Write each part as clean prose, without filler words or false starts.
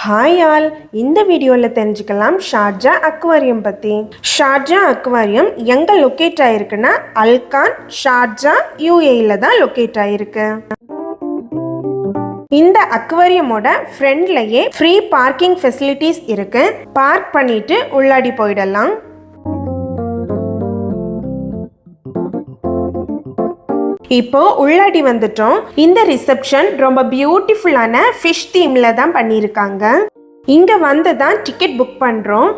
Hi all, இந்த வீடியோவில் தெரிஞ்சுக்கலாம் ஷார்ஜா அக்வாரியம் பற்றி. ஷார்ஜா அக்வாரியம் எங்கே லொக்கேட் ஆகிருக்குன்னா அல்கான் ஷார்ஜா யூஏயில் தான் லொக்கேட் ஆகிருக்கு. இந்த அக்வாரியமோட ஃப்ரண்ட்லயே ஃப்ரீ பார்க்கிங் ஃபெசிலிட்டிஸ் இருக்கு. பார்க் பண்ணிட்டு உள்ளாடி போயிடலாம். இப்போ உள்ளாடி வந்துட்டோம். இந்த ரிசப்ஷன் ரொம்ப பியூட்டிஃபுல்லான ஃபிஷ் தீம்ல தான் பண்ணியிருக்காங்க. இங்க வந்து தான் டிக்கெட் புக் பண்றோம்.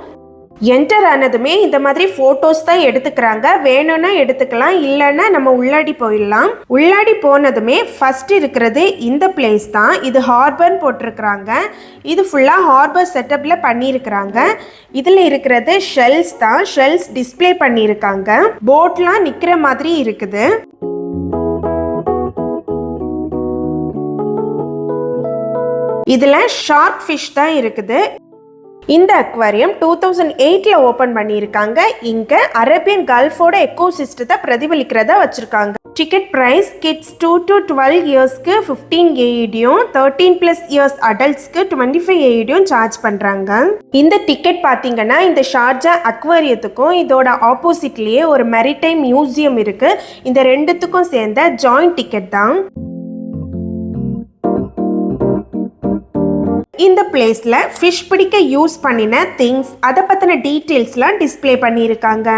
என்டர் ஆனதுமே இந்த மாதிரி போட்டோஸ் தான் எடுத்துக்கிறாங்க. வேணும்னா எடுத்துக்கலாம், இல்லைன்னா நம்ம உள்ளாடி போயிடலாம். உள்ளாடி போனதுமே ஃபர்ஸ்ட் இருக்கிறது இந்த பிளேஸ் தான். இது ஹார்பர்னு போட்டிருக்கிறாங்க. இது ஃபுல்லா ஹார்பர் செட்டப்ல பண்ணியிருக்கிறாங்க. இதுல இருக்கிறது ஷெல்ஸ் தான். ஷெல்ஸ் டிஸ்பிளே பண்ணியிருக்காங்க. போட்லாம் நிக்கிற மாதிரி இருக்குது. இதுல ஷார்க் ஃபிஷ் தான் இருக்குது. இந்த அக்வாரியம் 2008ல ஓபன் பண்ணியிருக்காங்க. இங்க அரேபியன் கல்ஃபோட எக்கோசிஸ்டத்தை பிரதிபலிக்கிறதா வச்சிருக்காங்க. டிக்கெட் பிரைஸ் கிட்ஸ் 2 to 12 இயர்ஸ்க்கு 15 AEDயும் 13+ இயர்ஸ் அடல்ட்ஸ்க்கு 25 AEDயும் சார்ஜ் பண்றாங்க. இந்த டிக்கெட் பாத்தீங்கன்னா இந்த ஷார்ஜா அக்வாரியத்துக்கும் இதோட ஆப்போசிட்லயே ஒரு மெரிடைம் மியூசியம் இருக்கு. இந்த ரெண்டுத்துக்கும் சேர்ந்த ஜாயிண்ட் டிக்கெட் தான். இந்த பிளேஸ்ல ஃபிஷ் பிடிக்க யூஸ் பண்ணின திங்ஸ், அதை பத்தின டீடைல்ஸ்லாம் டிஸ்ப்ளே பண்ணியிருக்காங்க.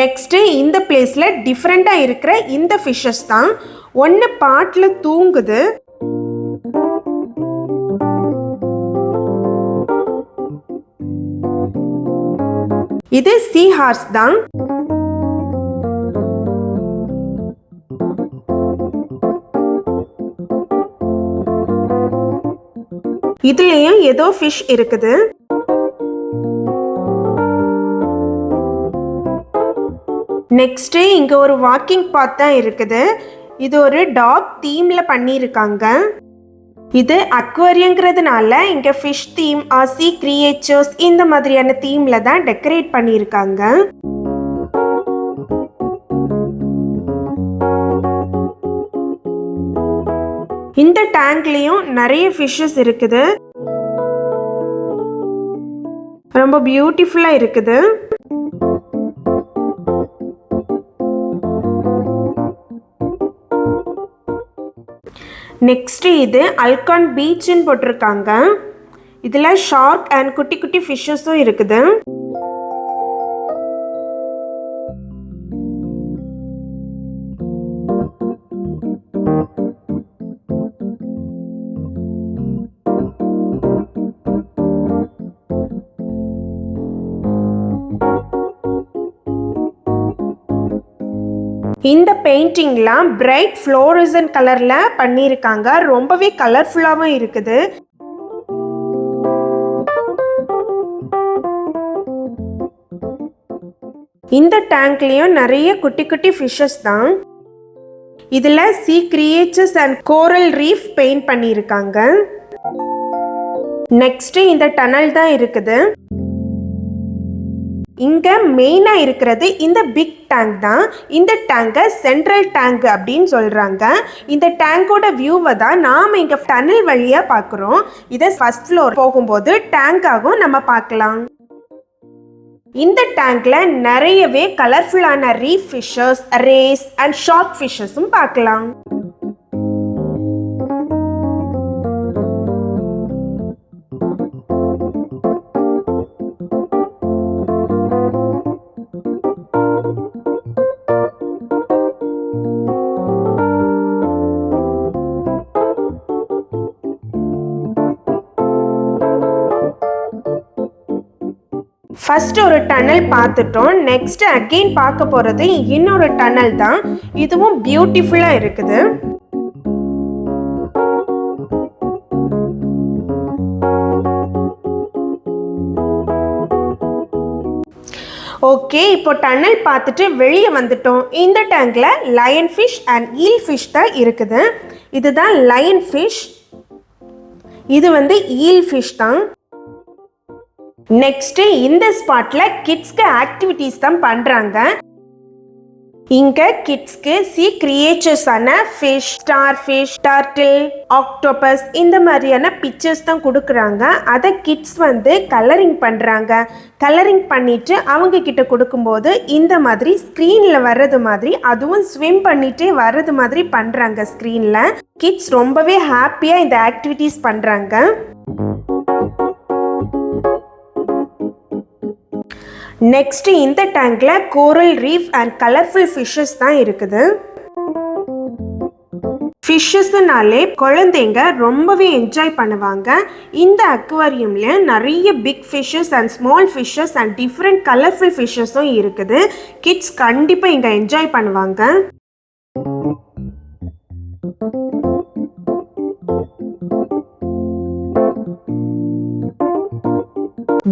நெக்ஸ்ட் இந்த பிளேஸ்ல டிஃப்ரெண்டா இருக்கிற இந்த ஃபிஷஸ் தான். ஒன்னு பாட்ல தூங்குது. இது சீ ஹார்ஸ் தான். இதுலயும் ஏதோ ஃபிஷ் இருக்குது. நெக்ஸ்ட் இங்க ஒரு வாக்கிங் பாத் தான் இருக்குது. இது ஒரு டாக் தீம்ல பண்ணியிருக்காங்க. இது அக்வாரியங்கிறதுனால இங்க ஃபிஷ் தீம், சீ கிரியேச்சர்ஸ் இந்த மாதிரியான தீம்ல தான் டெக்கரேட் பண்ணியிருக்காங்க. இந்த டேங்க்லயும் நிறைய ஃபிஷஸ் இருக்குது. ரொம்ப பியூட்டிஃபுல்லா இருக்குது. நெக்ஸ்ட் இது அல்கான் பீச்னு போட்டிருக்காங்க. இதுல ஷார்க் அண்ட் குட்டி குட்டி ஃபிஷஸும் இருக்குது. இந்த பெயிண்டிங்லாம் பிரைட் ஃப்ளோரசன்ட் கலர்ல பண்ணியிருக்காங்க. ரொம்பவே கலர்ஃபுல்லாவும் இருக்குது. இந்த டேங்க்லயும் நிறைய குட்டி குட்டி ஃபிஷஸ் தான். இதுல sea creatures and coral reef paint பண்ணியிருக்காங்க. நெக்ஸ்ட் இந்த டனல் தான் இருக்குது. இங்க மெயினா இருக்கிறது இந்த பிக் டேங்க் தான். இந்த டேங்க சென்ட்ரல் டேங்க் அப்படின்னு சொல்றாங்க. இந்த டேங்கோட வியூவை தான் நாம இங்க டனல் வழியா பாக்குறோம். இதை ஃபர்ஸ்ட் ஃப்ளோர் போகும்போது டேங்காகவும் நம்ம பார்க்கலாம். இந்த டேங்க்ல நிறையவே கலர்ஃபுல்லான reef fishes, rays and shark ஃபிஷஸும் பார்க்கலாம். ஃபர்ஸ்ட் ஒரு டனல் பார்த்துட்டோம். நெக்ஸ்ட் அகெயின் பார்க்க போறது இன்னொரு டனல் தான். இதுவும் பியூட்டிஃபுல்லா இருக்குது. ஓகே, இப்போ டன்னல் பார்த்துட்டு வெளியே வந்துட்டோம். இந்த டேங்க்ல lion fish and eel fish தான் இருக்குது. இதுதான் லயன் ஃபிஷ், இது ஈல் ஃபிஷ் தான். நெக்ஸ்ட் இந்த ஸ்பாட்ல கிட்ஸ்க்கு ஆக்டிவிட்டிஸ் தான் பண்றாங்க. இங்க கிட்ஸ்க்கு சி கிரியேச்சர்ஸான fish, star fish, turtle, octopus இந்த மாதிரியான பிக்சர்ஸ் தான் கொடுக்குறாங்க. அதை கிட்ஸ் கலரிங் பண்றாங்க. கலரிங் பண்ணிட்டு அவங்க கிட்ட கொடுக்கும்போது இந்த மாதிரி ஸ்க்ரீன்ல வர்றது மாதிரி, அதுவும் ஸ்விம் பண்ணிட்டே வர்றது மாதிரி பண்றாங்க ஸ்க்ரீன்ல. கிட்ஸ் ரொம்பவே ஹாப்பியா இந்த ஆக்டிவிட்டிஸ் பண்றாங்க. நெக்ஸ்ட் இந்த டேங்க்ல coral reef and colourful fishes தான் இருக்குது. ஃபிஷஸ்னாலே குழந்தைங்க ரொம்பவே என்ஜாய் பண்ணுவாங்க. இந்த அக்வாரியம்ல நிறைய big fishes and small fishes and different colourful ஃபிஷஸும் இருக்குது. கிட்ஸ் கண்டிப்பாக இங்கே என்ஜாய் பண்ணுவாங்க.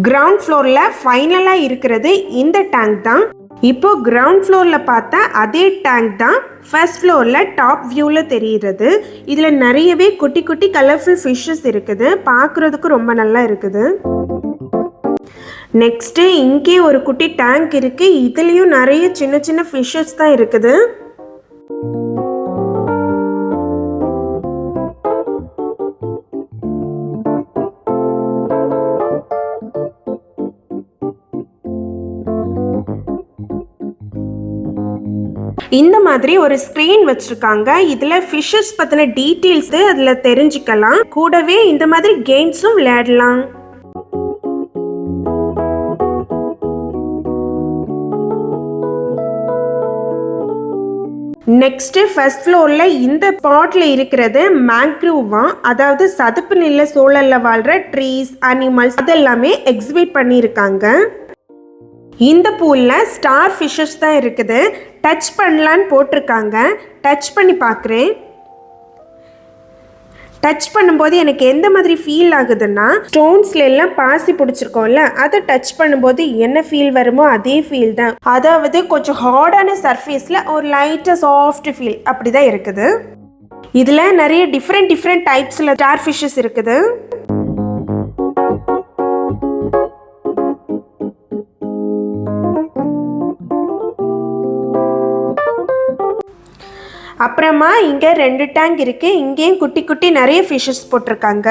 கிரவுண்ட் ஃப்ளோர்ல ஃபைனலா இருக்கிறது இந்த டேங்க் தான். இப்போ கிரவுண்ட் ஃப்ளோர்ல பார்த்தா அதே டேங்க் தான் ஃபர்ஸ்ட் ஃப்ளோர்ல டாப் வியூல தெரியுறது. இதுல நிறையவே குட்டி குட்டி கலர்ஃபுல் ஃபிஷஸ் இருக்குது. பார்க்கறதுக்கு ரொம்ப நல்லா இருக்குது. நெக்ஸ்ட் இங்கே ஒரு குட்டி டேங்க் இருக்கு. இதுலயும் நிறைய சின்ன சின்ன ஃபிஷஸ் தான் இருக்குது. இந்த மாதிரி ஒரு ஸ்கிரீன் வச்சிருக்காங்க. இதுல ஃபிஷஸ் பத்தின டீடைல்ஸ் அதுல தெரிஞ்சுக்கலாம். கூடவே இந்த மாதிரி கேம்ஸும் விளையாடலாம். நெக்ஸ்ட் ஃபர்ஸ்ட் ஃப்ளோர்ல இந்த பாட்ல இருக்கிறது மேங்க்ரூவா, அதாவது சதுப்பு நில சூழல்ல வாழ்ற ட்ரீஸ், அனிமல்ஸ் அதெல்லாமே எக்ஸிபிட் பண்ணியிருக்காங்க. இந்த பூல்ல ஸ்டார் ஃபிஷஸ் தான் இருக்குது. டச் பண்ணலான்னு போட்டிருக்காங்க. டச் பண்ணி பார்க்குறேன். டச் பண்ணும்போது எனக்கு எந்த மாதிரி ஃபீல் ஆகுதுன்னா, ஸ்டோன்ஸ்ல எல்லாம் பாசி பிடிச்சிருக்கோம்ல, அதை டச் பண்ணும்போது என்ன ஃபீல் வருமோ அதே ஃபீல் தான். அதாவது கொஞ்சம் ஹார்டான சர்ஃபேஸ்ல ஒரு லைட்டாக சாஃப்ட் ஃபீல் அப்படிதான் இருக்குது. இதுல நிறைய டிஃப்ரெண்ட் டைப்ஸ்ல ஸ்டார் ஃபிஷஸ் இருக்குது. அப்புறமா இங்க 2 டேங்க் இருக்கு. இங்கேயும் குட்டி குட்டி நிறைய ஃபிஷஸ் போட்டிருக்காங்க.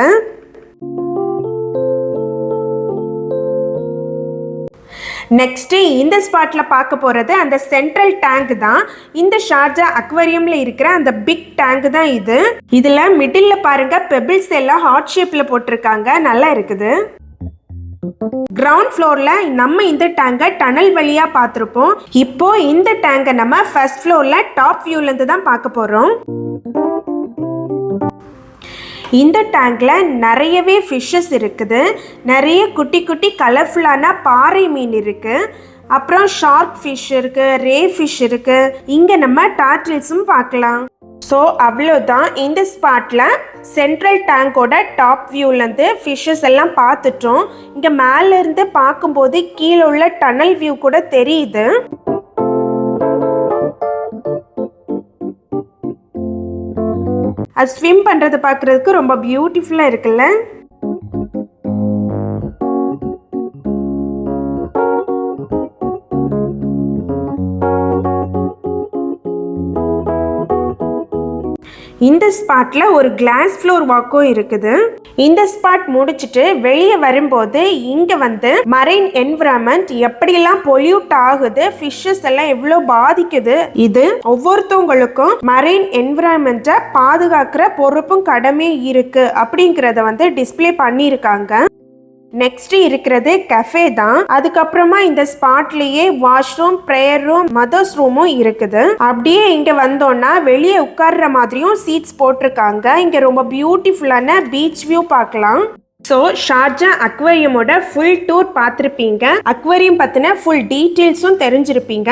நெக்ஸ்ட் இந்த ஸ்பாட்ல பார்க்க போறது அந்த சென்ட்ரல் டேங்க் தான். இந்த ஷார்ஜா அக்வாரியம்ல இருக்கிற அந்த பிக் டேங்க் தான் இது. இதுல மிடில்ல பாருங்க பெபிள்ஸ் எல்லாம் ஹார்ட் ஷேப்ல போட்டிருக்காங்க. நல்லா இருக்குது. கிரவுண்ட் ஃப்ளோர்ல நம்ம இந்த டேங்கை டனல் வழியா பார்த்திருப்போம். இப்போ இந்த டேங்கை நம்ம ஃபர்ஸ்ட் ஃப்ளோர்ல டாப் வியூல இருந்து தான் பார்க்க போறோம். இந்த டேங்க்ல நிறையவே ஃபிஷஸ் இருக்குது. நிறைய குட்டி குட்டி கலர்ஃபுல்லான பாறை மீன் இருக்கு. அப்புறம் ஷார்க் ஃபிஷ் இருக்கு, ரே ஃபிஷ் இருக்கு. இங்க நம்ம டார்டில்ஸும் பார்க்கலாம். ஸோ அவ்வளோதான். இந்த ஸ்பாட்ல சென்ட்ரல் டேங்கோட டாப் வியூலேருந்து ஃபிஷஸ் எல்லாம் பார்த்துட்டோம். இங்கே மேலேருந்து பார்க்கும்போது கீழே உள்ள டனல் வியூ கூட தெரியுது. அது ஸ்விம் பண்ணுறதை பார்க்குறதுக்கு ரொம்ப பியூட்டிஃபுல்லாக இருக்குல்ல. இந்த ஸ்பாட்ல ஒரு கிளாஸ் ஃப்ளோர் வாக்கும் இருக்குது. இந்த ஸ்பாட் முடிச்சுட்டு வெளியே வரும்போது இங்க மரைன் என்விரான்மெண்ட் எப்படியெல்லாம் பொல்யூட் ஆகுது, ஃபிஷஸ் எல்லாம் எவ்வளவு பாதிக்குது, இது ஒவ்வொருத்தவங்களுக்கும் மரைன் என்விரான்மெண்ட்டை பாதுகாக்கிற பொறுப்பும் கடமை இருக்கு அப்படிங்கறத டிஸ்பிளே பண்ணியிருக்காங்க. நெக்ஸ்ட் இருக்கிறது கஃபே தான். அதுக்கப்புறமா இந்த ஸ்பாட்லயே வாஷ்ரூம், பிரேயர் ரூம், மதர்ஸ் ரூமும் இருக்குது. அப்படியே இங்க வந்தோம்னா வெளியே உட்கார்ற மாதிரியும் சீட்ஸ் போட்டிருக்காங்க. இங்க ரொம்ப பியூட்டிஃபுல்லான பீச் வியூ பார்க்கலாம். ஸோ ஷார்ஜா அக்வேரியமோட ஃபுல் டூர் பார்த்துருப்பீங்க. அக்வேரியம் பற்றின ஃபுல் டீட்டெயில்ஸும் தெரிஞ்சிருப்பீங்க.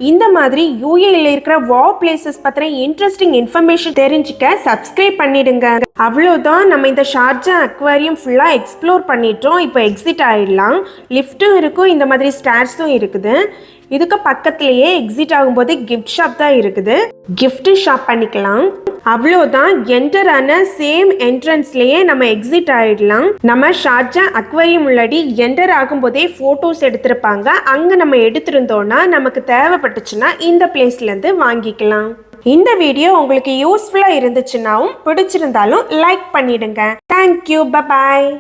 இந்த மாதிரி யூஏயில் இருக்கிற வாவ் பிளேசஸ் பற்றின இன்ட்ரெஸ்டிங் இன்ஃபர்மேஷன் தெரிஞ்சுக்க சப்ஸ்கிரைப் பண்ணிடுங்க. அவ்வளோதான், நம்ம இந்த ஷார்ஜா அக்வேரியம் ஃபுல்லாக எக்ஸ்ப்ளோர் பண்ணிட்டோம். இப்போ எக்ஸிட் ஆகிடலாம். லிஃப்ட்டும் இருக்கும், இந்த மாதிரி ஸ்டேர்ஸும் இருக்குது. இதுக்கு பக்கத்துலேயே எக்ஸிட் ஆகும்போது கிஃப்ட் ஷாப் தான் இருக்குது. கிஃப்ட் ஷாப் பண்ணிக்கலாம். அவ்வளோதான், என்டர் ஆன சேம் என்ட்ரன்ஸ்லயே நம்ம எக்ஸிட் ஆயிடலாம். நம்ம ஷார்ஜா அக்வேரியம் உள்ளாடி என்டர் ஆகும்போதே போட்டோஸ் எடுத்திருப்பாங்க. அங்க நம்ம எடுத்திருந்தோம்னா நமக்கு தேவைப்பட்டுச்சுன்னா இந்த பிளேஸ்ல இருந்து வாங்கிக்கலாம். இந்த வீடியோ உங்களுக்கு யூஸ்ஃபுல்லா இருந்துச்சுன்னாவும் பிடிச்சிருந்தாலும் லைக் பண்ணிடுங்க. Thank you, by.